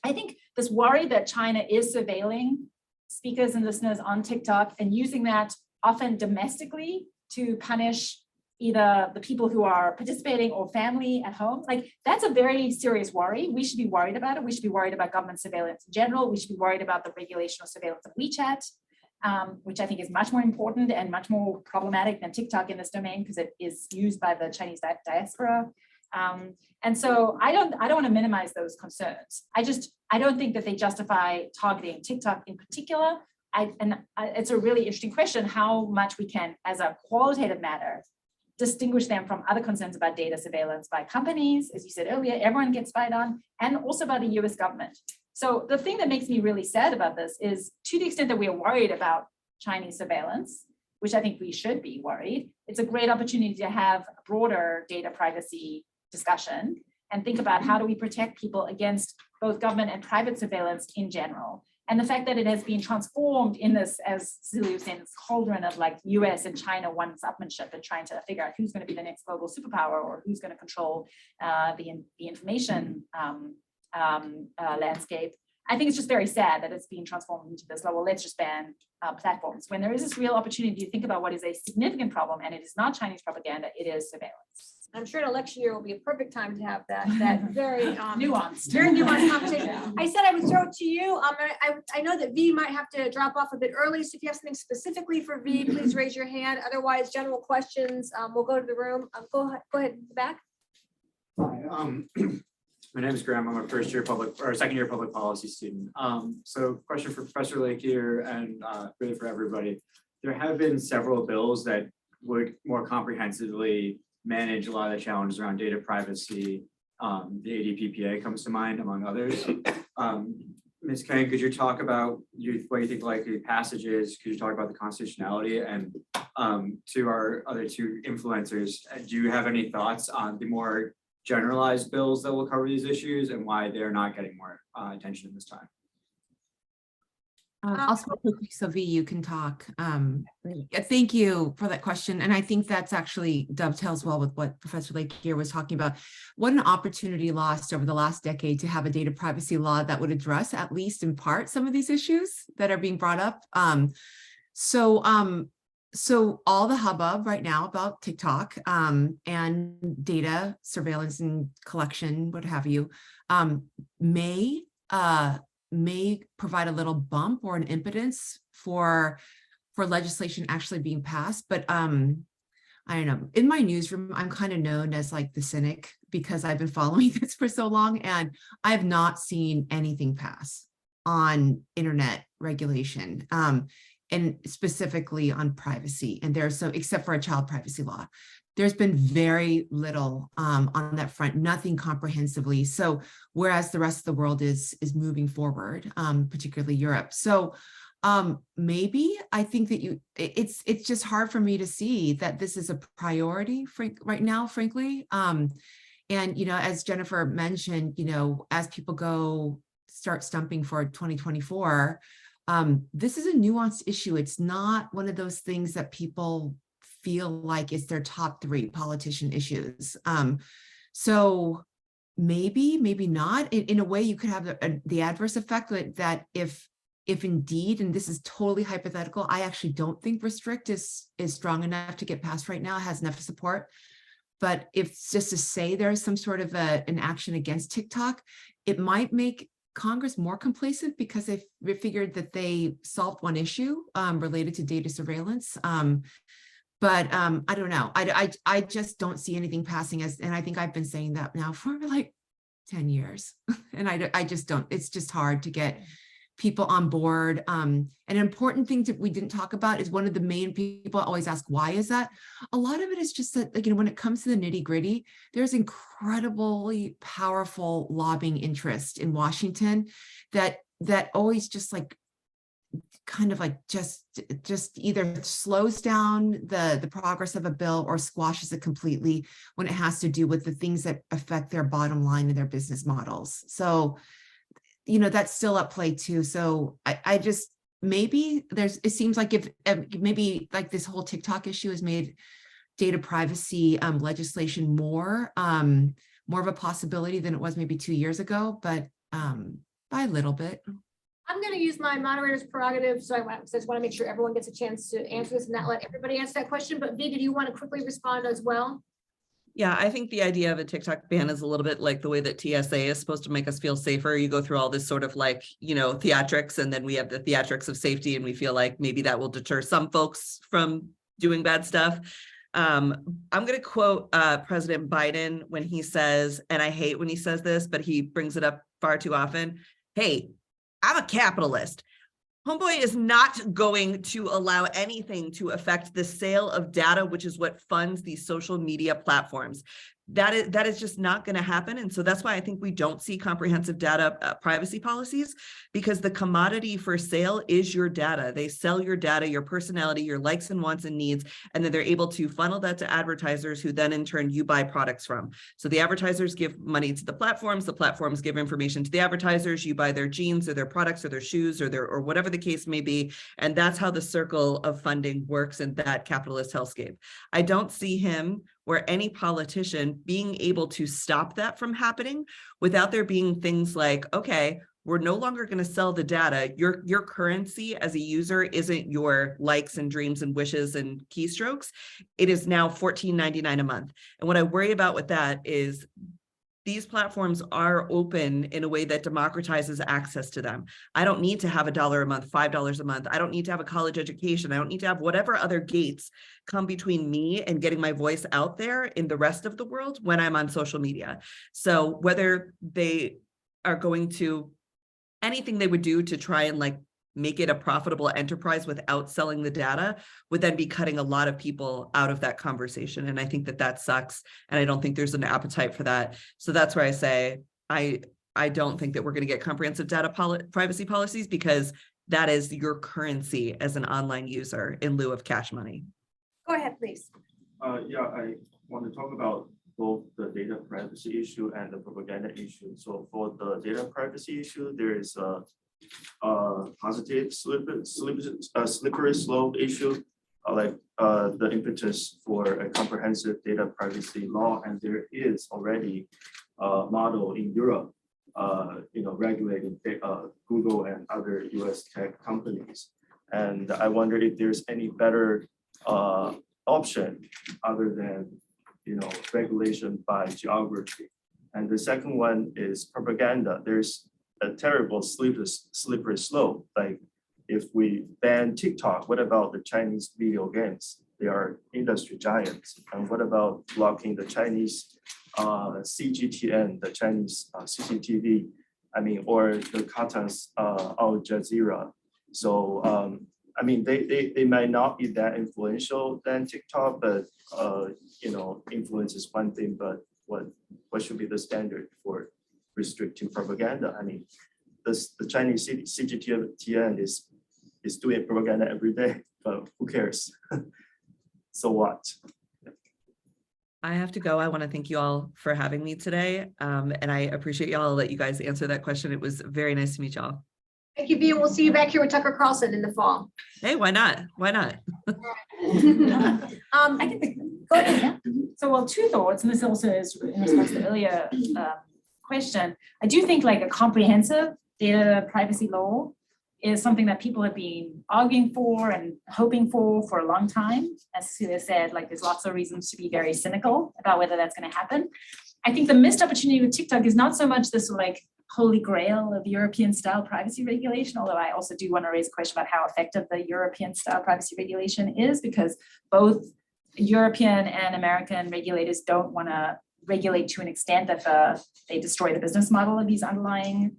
I think this worry that China is surveilling speakers and listeners on TikTok and using that often domestically to punish either the people who are participating or family at home, like that's a very serious worry. We should be worried about it. We should be worried about government surveillance in general. We should be worried about the regulation of surveillance of WeChat, which I think is much more important and much more problematic than TikTok in this domain, because it is used by the Chinese diaspora. And so I don't want to minimize those concerns. I don't think that they justify targeting TikTok in particular. It's a really interesting question how much we can, as a qualitative matter, distinguish them from other concerns about data surveillance by companies. As you said earlier, everyone gets spied on, and also by the US government. So the thing that makes me really sad about this is, to the extent that we are worried about Chinese surveillance, which I think we should be worried, it's a great opportunity to have a broader data privacy discussion and think about how do we protect people against both government and private surveillance in general. And the fact that it has been transformed in this, as Cecilia was saying, this cauldron of like US and China one-upmanship and trying to figure out who's going to be the next global superpower or who's going to control the information landscape. I think it's just very sad that it's being transformed into this, well, let's just ban platforms, when there is this real opportunity to think about what is a significant problem, and it is not Chinese propaganda, it is surveillance.
I'm sure an election year will be a perfect time to have that very
Nuanced.
very nuanced conversation. I said I would throw it to you. I know that V might have to drop off a bit early, so if you have something specifically for V, please raise your hand. Otherwise, general questions, we'll go to the room. Go ahead in the back.
Hi, my name is Graham. I'm a second year public policy student. So question for Professor Lakier and really for everybody. There have been several bills that would more comprehensively manage a lot of the challenges around data privacy. The ADPPA comes to mind, among others. Ms. Kang, could you talk about what you think likely passage is? Could you talk about the constitutionality? And to our other two influencers, do you have any thoughts on the more generalized bills that will cover these issues and why they're not getting more attention this time?
I'll speak quickly, so V, you can talk. Thank you for that question. And I think that's actually dovetails well with what Professor Lakier was talking about. What an opportunity lost over the last decade to have a data privacy law that would address, at least in part, some of these issues that are being brought up. So all the hubbub right now about TikTok and data surveillance and collection, what have you, may provide a little bump or an impetus for legislation actually being passed. But I don't know, in my newsroom, I'm kind of known as like the cynic because I've been following this for so long and I have not seen anything pass. on internet regulation, and specifically on privacy. And there's so, except for a child privacy law, there's been very little on that front, nothing comprehensively. So whereas the rest of the world is moving forward, particularly Europe. So maybe I think that it's just hard for me to see that this is a priority right now, frankly. And, as Jennifer mentioned, as people start stumping for 2024, this is a nuanced issue. It's not one of those things that people feel like it's their top 3 politician issues. So maybe not. In a way, you could have the adverse effect that if indeed, and this is totally hypothetical, I actually don't think Restrict is strong enough to get passed right now, has enough support. But if it's just to say there's some sort of an action against TikTok, it might make Congress more complacent because they figured that they solved one issue related to data surveillance. But I don't know. I just don't see anything passing and I think I've been saying that now for like 10 years. And I just don't, it's just hard to get people on board. An important thing that we didn't talk about is one of the main people always ask, why is that? A lot of it is just that, when it comes to the nitty gritty, there's incredibly powerful lobbying interest in Washington that always just just either slows down the progress of a bill or squashes it completely when it has to do with the things that affect their bottom line and their business models. So, that's still at play too. So I just, maybe it seems like if maybe like this whole TikTok issue has made data privacy legislation more of a possibility than it was maybe 2 years ago, but by a little bit.
I'm going to use my moderator's prerogative, so I just want to make sure everyone gets a chance to answer this and not let everybody answer that question. But Vee, did you want to quickly respond as well?
Yeah, I think the idea of a TikTok ban is a little bit like the way that TSA is supposed to make us feel safer. You go through all this sort of theatrics, and then we have the theatrics of safety, and we feel like maybe that will deter some folks from doing bad stuff. I'm going to quote President Biden when he says, and I hate when he says this, but he brings it up far too often. Hey, I'm a capitalist. Homeboy is not going to allow anything to affect the sale of data, which is what funds these social media platforms. That is just not going to happen. And so that's why I think we don't see comprehensive data privacy policies, because the commodity for sale is your data. They sell your data, your personality, your likes and wants and needs, and then they're able to funnel that to advertisers who then in turn you buy products from. So the advertisers give money to the platforms give information to the advertisers, you buy their jeans or their products or their shoes or whatever the case may be. And that's how the circle of funding works in that capitalist hellscape. I don't see him or any politician being able to stop that from happening without there being things like, okay, we're no longer going to sell the data. Your currency as a user isn't your likes and dreams and wishes and keystrokes. It is now $14.99 a month. And what I worry about with that is these platforms are open in a way that democratizes access to them. I don't need to have $1 a month, $5 a month. I don't need to have a college education. I don't need to have whatever other gates come between me and getting my voice out there in the rest of the world when I'm on social media. So whether they are going to, anything they would do to try and make it a profitable enterprise without selling the data would then be cutting a lot of people out of that conversation. And I think that sucks. And I don't think there's an appetite for that. So that's where I say, I don't think that we're going to get comprehensive data privacy policies, because that is your currency as an online user in lieu of cash money.
Go ahead, please.
Yeah, I want to talk about both the data privacy issue and the propaganda issue. So for the data privacy issue, there is a positive slippery slope issue, the impetus for a comprehensive data privacy law, and there is already a model in Europe, regulating Google and other US tech companies. And I wonder if there's any better option other than regulation by geography. And the second one is propaganda. There's a terrible slippery slope. Like if we ban TikTok, what about the Chinese video games? They are industry giants. And what about blocking the Chinese CGTN, the Chinese CCTV I mean, or the contents Al Jazeera. So I mean, they might not be that influential than TikTok, but you know, influence is one thing, but what should be the standard for restricting propaganda? I mean, the Chinese CGTN is doing propaganda every day, but who cares? So what?
I have to go. I want to thank you all for having me today. And I appreciate y'all. I'll let you guys answer that question. It was very nice to meet y'all.
Thank you, V, and we'll see you back here with Tucker Carlson in the fall.
Hey, why not? Why not?
I can go ahead. So, well, two thoughts, and this also is in response to the earlier question. I do think like a comprehensive data privacy law is something that people have been arguing for and hoping for a long time. As Cecilia said, like there's lots of reasons to be very cynical about whether that's going to happen. I think the missed opportunity with TikTok is not so much this like holy grail of European style privacy regulation, although I also do want to raise a question about how effective the European style privacy regulation is, because both European and American regulators don't want to regulate to an extent that they destroy the business model of these underlying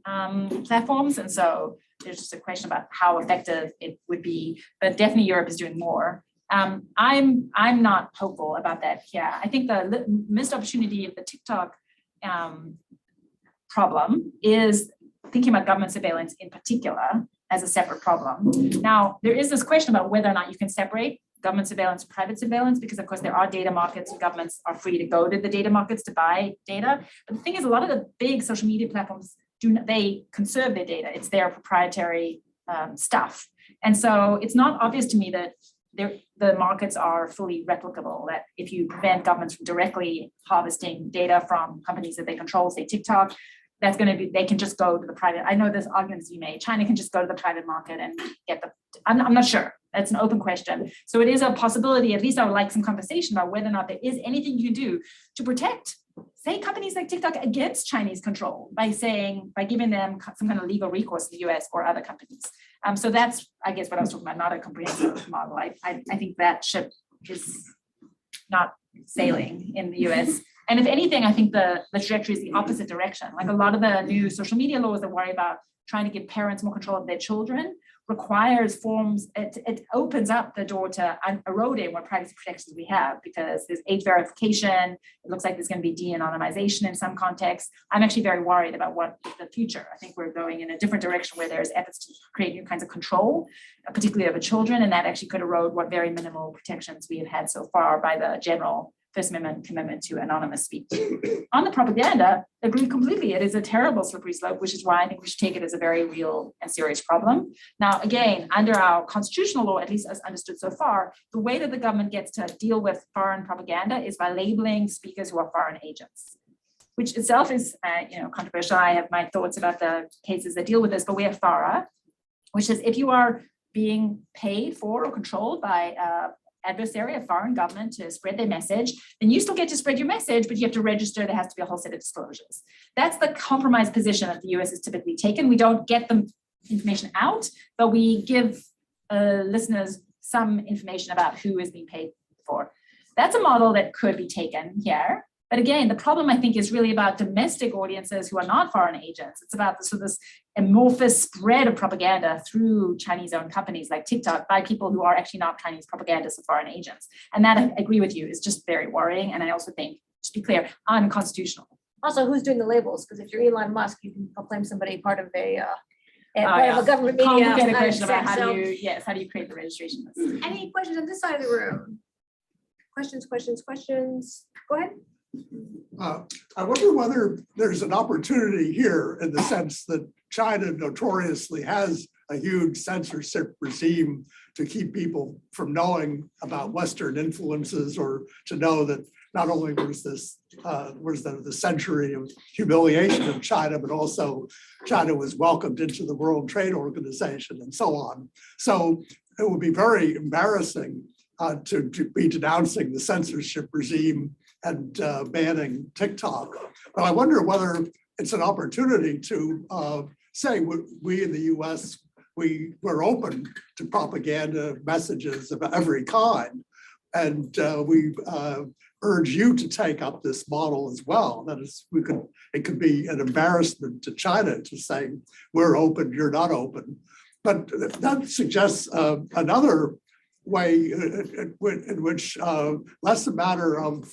platforms. And so there's just a question about how effective it would be, but definitely Europe is doing more. I'm not hopeful about that. Yeah, I think the missed opportunity of the TikTok problem is thinking about government surveillance in particular as a separate problem. Now, there is this question about whether or not you can separate government surveillance and private surveillance, because of course there are data markets and governments are free to go to the data markets to buy data. But the thing is, a lot of the big social media platforms they conserve their data. It's their proprietary stuff. And so it's not obvious to me that the markets are fully replicable, that if you prevent governments from directly harvesting data from companies that they control, say TikTok, that's going to be, they can just go to the private. I know there's arguments you made. China can just go to the private market and get I'm not sure. That's an open question. So it is a possibility, at least I would like some conversation about whether or not there is anything you can do to protect, say, companies like TikTok against Chinese control by giving them some kind of legal recourse in the US or other companies. So that's, I guess, what I was talking about, not a comprehensive model. I think that ship is not sailing in the US. And if anything, I think the trajectory is the opposite direction. Like a lot of the new social media laws that worry about trying to give parents more control of their children requires forms, it opens up the door to eroding what privacy protections we have, because there's age verification. It looks like there's going to be de-anonymization in some contexts. I'm actually very worried about what the future. I think we're going in a different direction where there's efforts to create new kinds of control, particularly over children, and that actually could erode what very minimal protections we have had so far by the general First Amendment commitment to anonymous speech. On the propaganda, I agree completely. It is a terrible slippery slope, which is why I think we should take it as a very real and serious problem. Now, again, under our constitutional law, at least as understood so far, the way that the government gets to deal with foreign propaganda is by labeling speakers who are foreign agents, which itself is controversial. I have my thoughts about the cases that deal with this, but we have FARA, which is if you are being paid for or controlled by adversary, a foreign government, to spread their message, then you still get to spread your message, but you have to register. There has to be a whole set of disclosures. That's the compromise position that the US has typically taken. We don't get the information out, but we give listeners some information about who is being paid for. That's a model that could be taken here. But again, the problem, I think, is really about domestic audiences who are not foreign agents. It's about this amorphous spread of propaganda through Chinese-owned companies like TikTok by people who are actually not Chinese propagandists or foreign agents. And that, I agree with you, is just very worrying. And I also think, to be clear, unconstitutional.
Also, who's doing the labels? Because if you're Elon Musk, you can proclaim somebody part of a government media.
Complicated question about how do you create the registration list?
Any questions on this side of the room? Questions? Go ahead.
I wonder whether there's an opportunity here in the sense that China notoriously has a huge censorship regime to keep people from knowing about Western influences, or to know that not only was the century of humiliation of China, but also China was welcomed into the World Trade Organization and so on. So it would be very embarrassing to be denouncing the censorship regime and banning TikTok. But I wonder whether it's an opportunity to say we in the US, we're open to propaganda messages of every kind. And we urge you to take up this model as well. That is, it could be an embarrassment to China to say, we're open, you're not open. But that suggests another way in which less a matter of,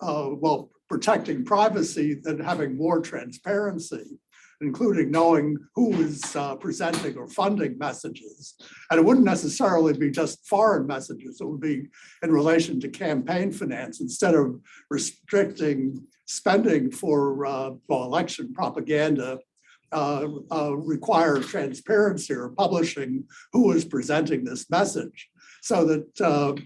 well, protecting privacy than having more transparency, including knowing who is presenting or funding messages. And it wouldn't necessarily be just foreign messages. It would be in relation to campaign finance instead of restricting spending for well, election propaganda. Require transparency or publishing who is presenting this message. So that,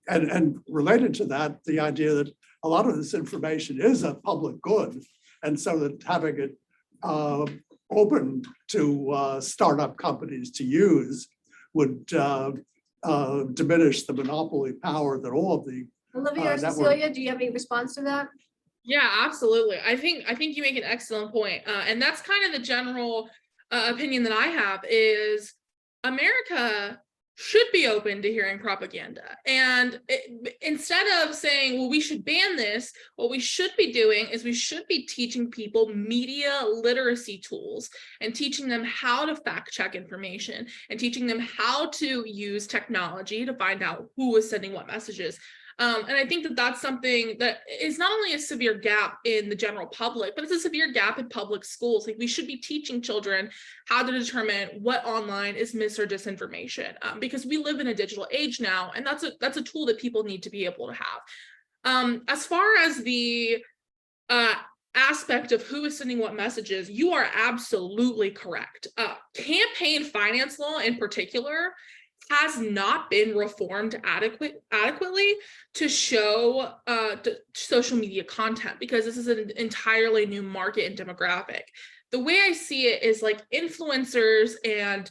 and related to that, the idea that a lot of this information is a public good. And so that having it open to startup companies to use would diminish the monopoly power that all of the
Olivia or Cecilia, do you have any response to that?
Yeah, absolutely. I think you make an excellent point. And that's kind of the general opinion that I have is America should be open to hearing propaganda. And instead of saying, well, we should ban this, what we should be doing is we should be teaching people media literacy tools and teaching them how to fact check information and teaching them how to use technology to find out who is sending what messages. And I think that that's something that is not only a severe gap in the general public, but it's a severe gap in public schools. Like we should be teaching children how to determine what online is mis or disinformation, because we live in a digital age now, and that's a tool that people need to be able to have. As far as the aspect of who is sending what messages, you are absolutely correct. Campaign finance law in particular has not been reformed adequately to show social media content, because this is an entirely new market and demographic. The way I see it is like influencers and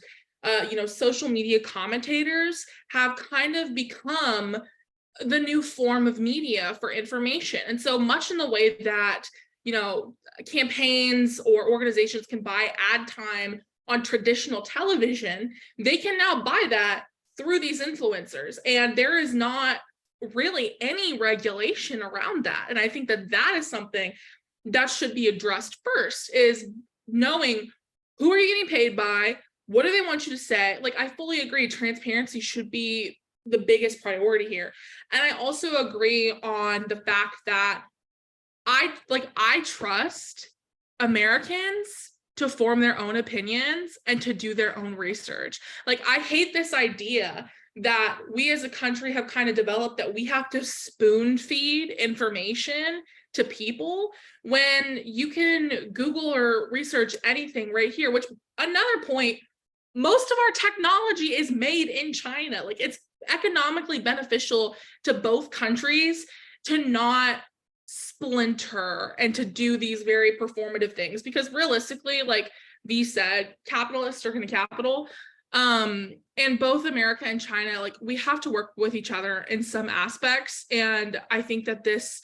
social media commentators have kind of become the new form of media for information. And so much in the way that campaigns or organizations can buy ad time on traditional television, they can now buy that through these influencers. And there is not really any regulation around that. And I think that that is something that should be addressed first, is knowing who are you getting paid by, what do they want you to say? Like, I fully agree, transparency should be the biggest priority here. And I also agree on the fact that I trust Americans to form their own opinions and to do their own research. Like, I hate this idea that we as a country have kind of developed that we have to spoon feed information to people when you can Google or research anything right here, which, another point, most of our technology is made in China. Like, it's economically beneficial to both countries to not splinter and to do these very performative things, because realistically, like V said, capitalists are going to capital, and both America and China, like, we have to work with each other in some aspects. And I think that this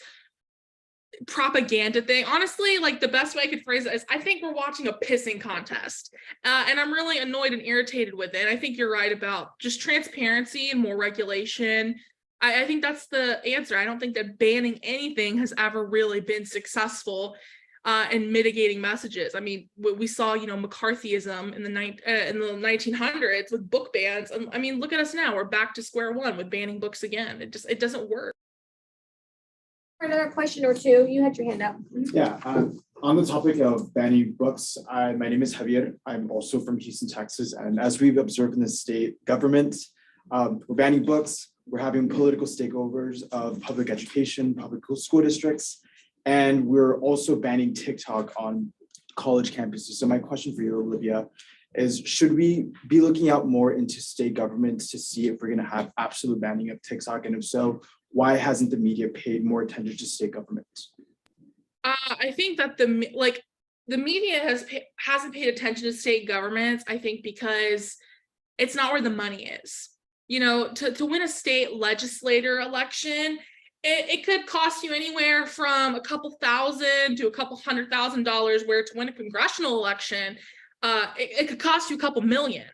propaganda thing, honestly, like, the best way I could phrase it is, I think we're watching a pissing contest, and I'm really annoyed and irritated with it. And I think you're right about just transparency and more regulation. I think that's the answer. I don't think that banning anything has ever really been successful in mitigating messages. I mean, we saw, McCarthyism in the 1900s with book bans. And I mean, look at us now. We're back to square one with banning books again. It doesn't work.
Another question or two. You had your hand up.
Yeah, on the topic of banning books, my name is Javier. I'm also from Houston, Texas. And as we've observed in the state government, we're banning books. We're having political takeovers of public education, public school districts, and we're also banning TikTok on college campuses. So my question for you, Olivia, is should we be looking out more into state governments to see if we're going to have absolute banning of TikTok? And if so, why hasn't the media paid more attention to state governments?
I think that the media hasn't paid attention to state governments, I think, because it's not where the money is. To win a state legislator election, it could cost you anywhere from a couple $1,000 to a couple $100,000, where to win a congressional election, it could cost you a couple million.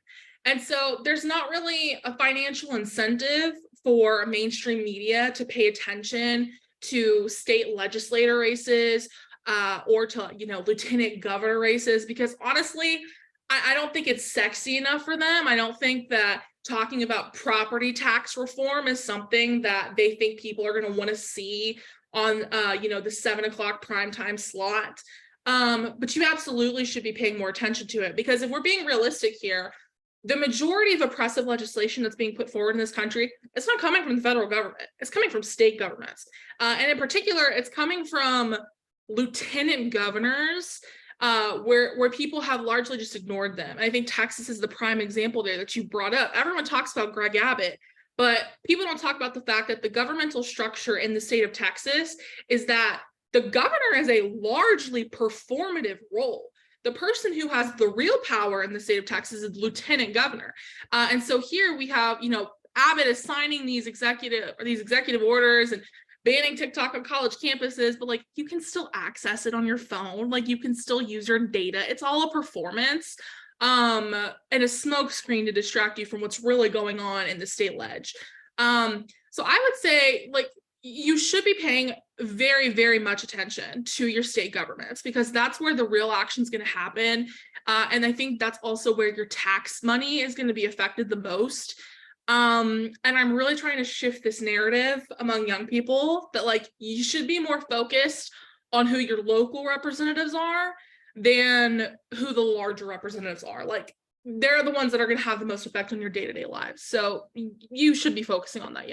And so there's not really a financial incentive for mainstream media to pay attention to state legislator races or to, lieutenant governor races, because honestly, I don't think it's sexy enough for them. I don't think that talking about property tax reform is something that they think people are going to want to see on, the 7 o'clock primetime slot. But you absolutely should be paying more attention to it, because if we're being realistic here, the majority of oppressive legislation that's being put forward in this country, it's not coming from the federal government. It's coming from state governments. And in particular, it's coming from lieutenant governors where people have largely just ignored them. And I think Texas is the prime example there that you brought up. Everyone talks about Greg Abbott, but people don't talk about the fact that the governmental structure in the state of Texas is that the governor is a largely performative role. The person who has the real power in the state of Texas is the lieutenant governor. And so here we have, Abbott is signing these executive orders and banning TikTok on college campuses, but you can still access it on your phone. You can still use your data. It's all a performance and a smokescreen to distract you from what's really going on in the state ledge. So I would say you should be paying very, very much attention to your state governments, because that's where the real action is going to happen. And I think that's also where your tax money is going to be affected the most. And I'm really trying to shift this narrative among young people that you should be more focused on who your local representatives are than who the larger representatives are. They're the ones that are going to have the most effect on your day-to-day lives. So you should be focusing on that.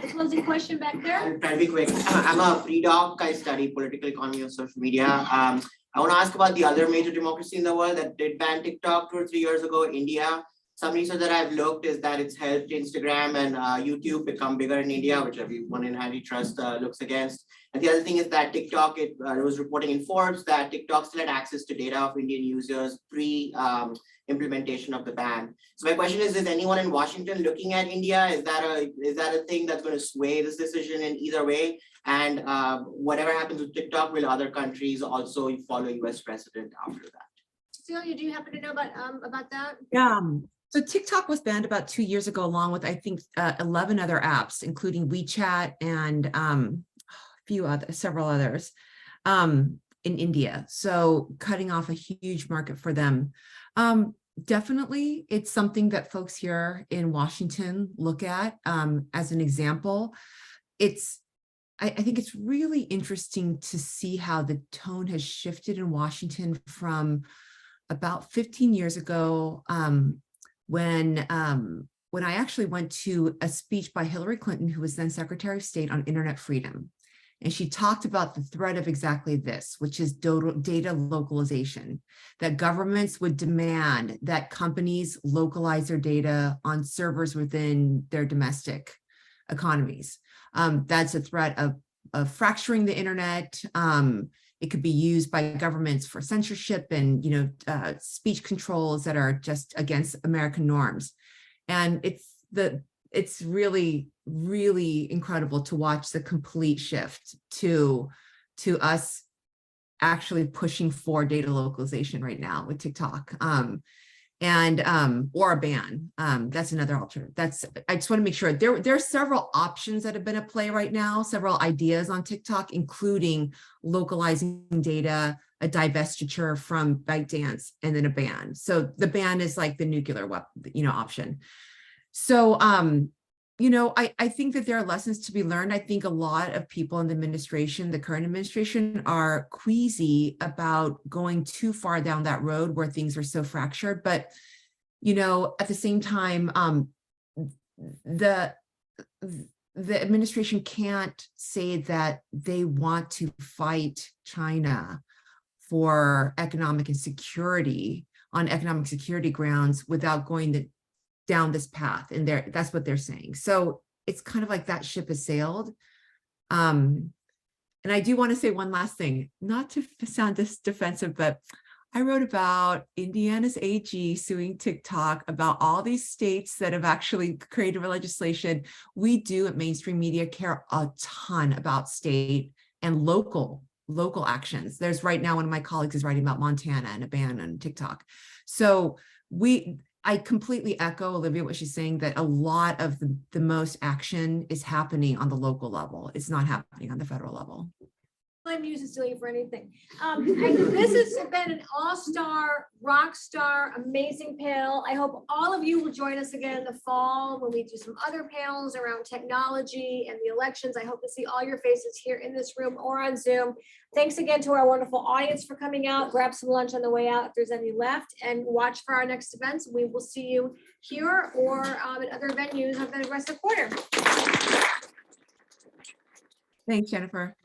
The closing question back there.
I'll try to be quick. I'm a pre-doc. I study political economy and social media. I want to ask about the other major democracy in the world that did ban TikTok 2 or 3 years ago, India. Some research that I've looked is that it's helped Instagram and YouTube become bigger in India, which everyone in antitrust looks against. And the other thing is that TikTok, it was reporting in Forbes that TikTok still had access to data of Indian users pre-implementation of the ban. So my question is anyone in Washington looking at India? Is that a thing that's going to sway this decision in either way? And whatever happens with TikTok, will other countries also follow US precedent after that?
Cecilia, do you happen to know about that?
Yeah. So TikTok was banned about 2 years ago, along with, I think, 11 other apps, including WeChat and several others in India. So cutting off a huge market for them. Definitely, it's something that folks here in Washington look at as an example. I think it's really interesting to see how the tone has shifted in Washington from about 15 years ago, when I actually went to a speech by Hillary Clinton, who was then Secretary of State, on internet freedom. And she talked about the threat of exactly this, which is data localization, that governments would demand that companies localize their data on servers within their domestic economies. That's a threat of fracturing the internet. It could be used by governments for censorship and speech controls that are just against American norms. And it's really, really incredible to watch the complete shift to us actually pushing for data localization right now with TikTok. Or a ban. That's another alternative. I just want to make sure there are several options that have been at play right now, several ideas on TikTok, including localizing data, a divestiture from ByteDance, and then a ban. So the ban is like the nuclear weapon, option. So I think that there are lessons to be learned. I think a lot of people in the administration, the current administration, are queasy about going too far down that road where things are so fractured. But, at the same time, the administration can't say that they want to fight China for economic insecurity on economic security grounds without going down this path, and that's what they're saying. So it's kind of like that ship has sailed. And I do want to say one last thing, not to sound this defensive, but I wrote about Indiana's AG suing TikTok about all these states that have actually created legislation. We do at mainstream media care a ton about state and local actions. There's right now, one of my colleagues is writing about Montana and a ban on TikTok. So I completely echo Olivia, what she's saying, that a lot of the most action is happening on the local level. It's not happening on the federal level.
Blame you, Cecilia, for anything. This has been an all-star, rock star, amazing panel. I hope all of you will join us again in the fall when we do some other panels around technology and the elections. I hope to see all your faces here in this room or on Zoom. Thanks again to our wonderful audience for coming out. Grab some lunch on the way out if there's any left, and watch for our next events. We will see you here or at other venues over the rest of the quarter.
Thanks, Jennifer.